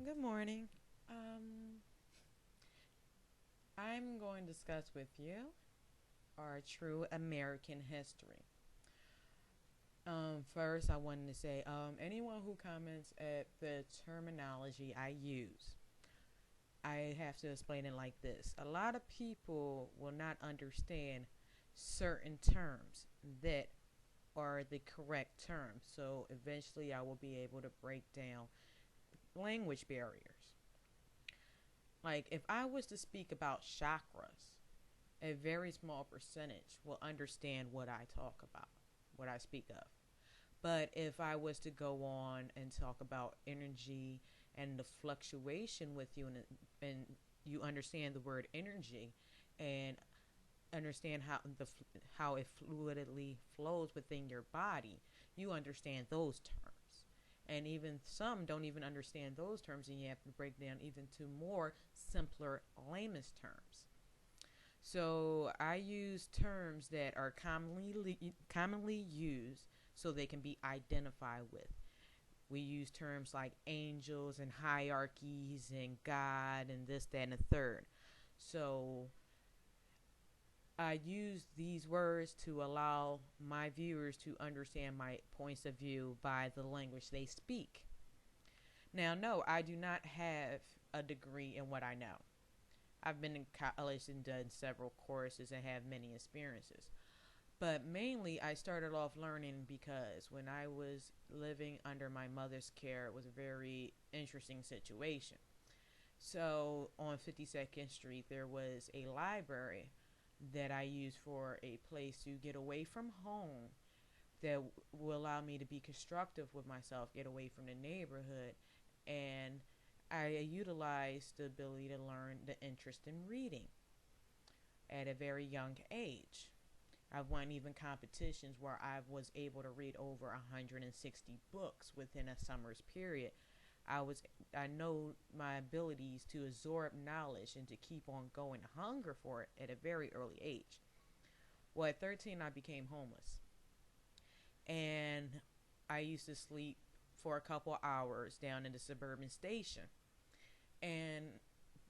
Good morning. Um, I'm going to discuss with you our true American history. First, I wanted to say anyone who comments at the terminology I use, I have to explain it like this. A lot of people will not understand certain terms that are the correct terms. So eventually, I will be able to break down language barriers. Like if I was to speak about chakras, a very small percentage will understand what I talk about, what I speak of. But if I was to go on and talk about energy and the fluctuation with you, and you understand the word energy and understand how it fluidly flows within your body, you understand those terms. And even some don't even understand those terms, and you have to break down even to more simpler layman's terms. So I use terms that are commonly used so they can be identified with. We use terms like angels and hierarchies and God and this, that, and the third. So I use these words to allow my viewers to understand my points of view by the language they speak. Now, no, I do not have a degree in what I know. I've been in college and done several courses and have many experiences. But mainly, I started off learning because when I was living under my mother's care, it was a very interesting situation. So, on 52nd Street, there was a library that I used for a place to get away from home that will allow me to be constructive with myself, get away from the neighborhood, and I utilized the ability to learn the interest in reading at a very young age. I've won even competitions where I was able to read over 160 books within a summer's period. I know my abilities to absorb knowledge and to keep on going, hunger for it at a very early age. Well, at 13, I became homeless, and I used to sleep for a couple hours down in the suburban station. And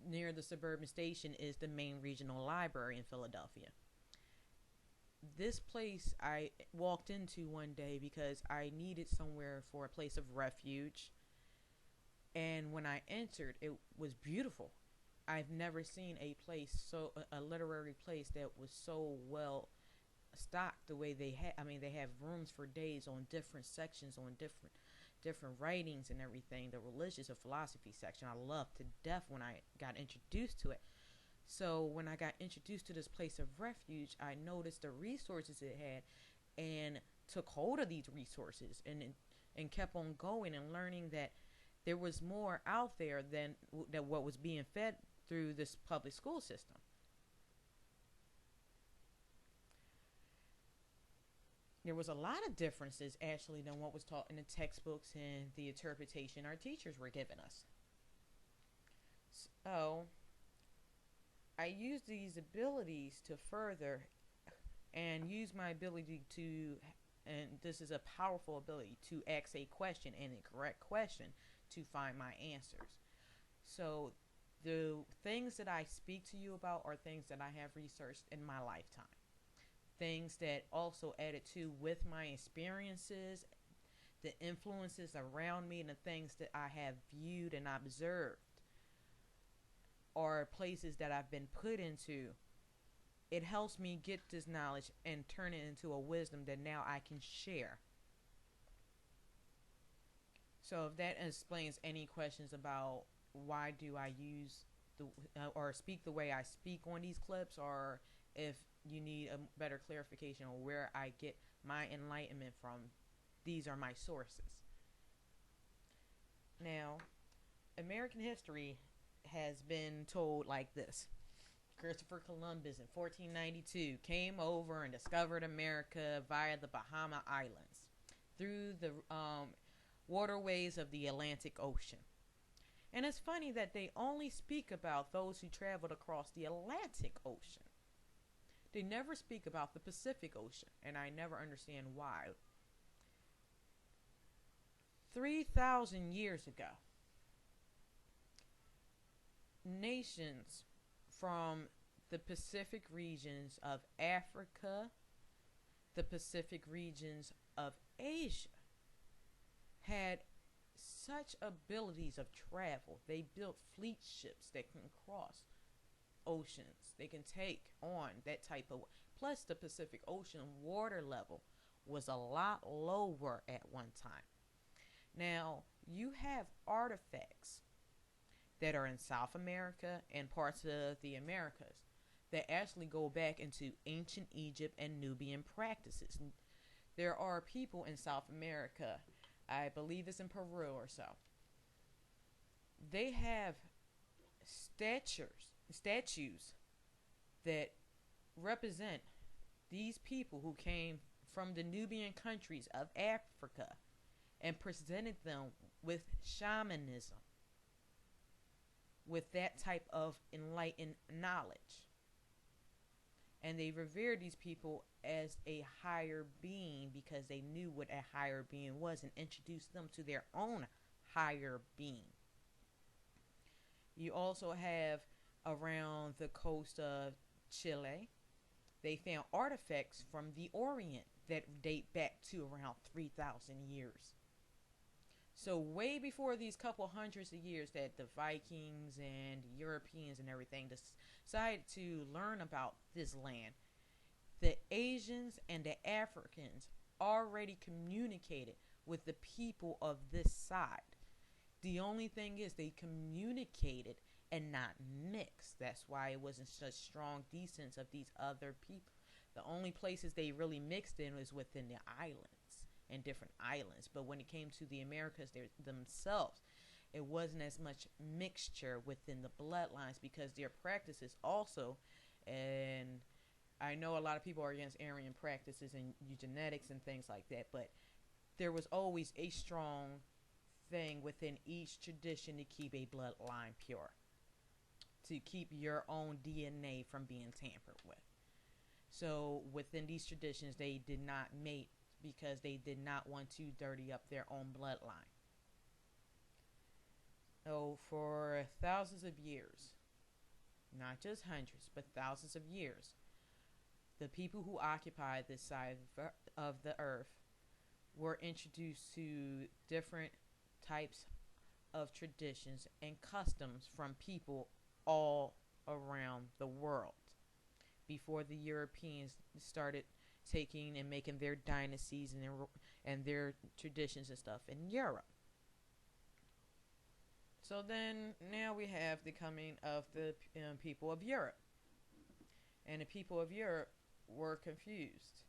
near the suburban station is the main regional library in Philadelphia. This place I walked into one day because I needed somewhere for a place of refuge. And when I entered, it was beautiful. I've never seen a literary place that was so well stocked the way they had. I mean, they have rooms for days on different sections, on different writings and everything. The religious and philosophy section I loved to death when I got introduced to it. So when I got introduced to this place of refuge, I noticed the resources it had and took hold of these resources and kept on going and learning that there was more out there than what was being fed through this public school system. There was a lot of differences actually than what was taught in the textbooks and the interpretation our teachers were giving us. So I used these abilities to further and use my ability to, and this is a powerful ability, to ask a question and a correct question to find my answers. So the things that I speak to you about are things that I have researched in my lifetime. Things that also added to with my experiences, the influences around me, and the things that I have viewed and observed, or places that I've been put into. It helps me get this knowledge and turn it into a wisdom that now I can share. So if that explains any questions about why do I use the or speak the way I speak on these clips, or if you need a better clarification on where I get my enlightenment from, these are my sources. Now, American history has been told like this. Christopher Columbus in 1492 came over and discovered America via the Bahama Islands through the waterways of the Atlantic Ocean. And it's funny that they only speak about those who traveled across the Atlantic Ocean. They never speak about the Pacific Ocean, and I never understand why. 3,000 years ago, nations from the Pacific regions of Africa, the Pacific regions of Asia had such abilities of travel. They built fleet ships that can cross oceans. They can take on that type of. Plus, the Pacific Ocean water level was a lot lower at one time. Now, you have artifacts that are in South America and parts of the Americas that actually go back into ancient Egypt and Nubian practices. There are people in South America, I believe it's in Peru or so. They have statues that represent these people who came from the Nubian countries of Africa and presented them with shamanism, with that type of enlightened knowledge. And they revered these people as a higher being because they knew what a higher being was and introduced them to their own higher being. You also have around the coast of Chile, they found artifacts from the Orient that date back to around 3,000 years. So way before these couple hundreds of years that the Vikings and Europeans and everything decided to learn about this land, the Asians and the Africans already communicated with the people of this side. The only thing is they communicated and not mixed. That's why it wasn't such strong descent of these other people. The only places they really mixed in was within the islands and different islands. But when it came to the Americas themselves, it wasn't as much mixture within the bloodlines because their practices also, and I know a lot of people are against Aryan practices and eugenics and things like that, but there was always a strong thing within each tradition to keep a bloodline pure, to keep your own DNA from being tampered with. So within these traditions, they did not mate because they did not want to dirty up their own bloodline. So for thousands of years, not just hundreds, but thousands of years, the people who occupied this side of the earth were introduced to different types of traditions and customs from people all around the world before the Europeans started taking and making their dynasties and their traditions and stuff in Europe. So then now we have the coming of the people of Europe. And the people of Europe were confused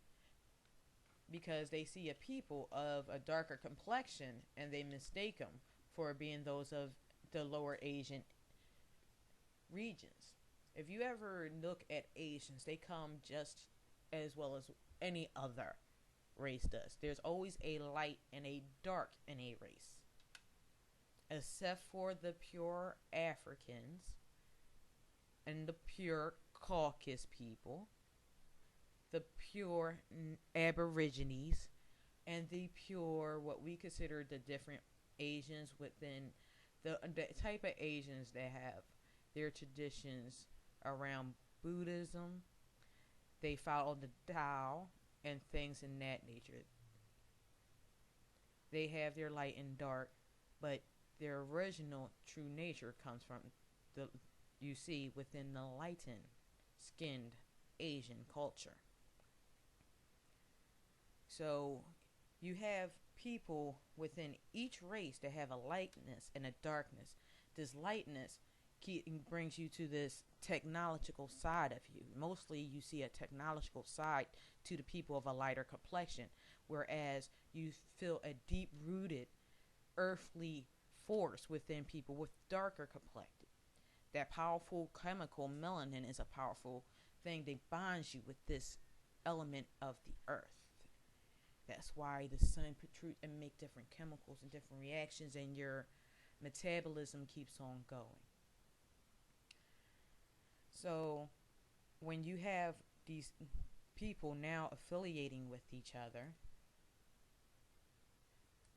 because they see a people of a darker complexion and they mistake them for being those of the lower Asian regions. If you ever look at Asians, they come just as well as any other race does. There's always a light and a dark in a race. Except for the pure Africans and the pure Caucasus people, the pure Aborigines, and the pure, what we consider the different Asians within the type of Asians that have their traditions around Buddhism. They follow the Tao and things in that nature. They have their light and dark, but their original true nature comes from the you see within the lightened skinned Asian culture. So you have people within each race that have a lightness and a darkness. This lightness brings you to this technological side of you. Mostly you see a technological side to the people of a lighter complexion, whereas you feel a deep-rooted earthly force within people with darker complected. That powerful chemical melanin is a powerful thing that bonds you with this element of the earth. That's why the sun protrudes and make different chemicals and different reactions, and your metabolism keeps on going. So when you have these people now affiliating with each other,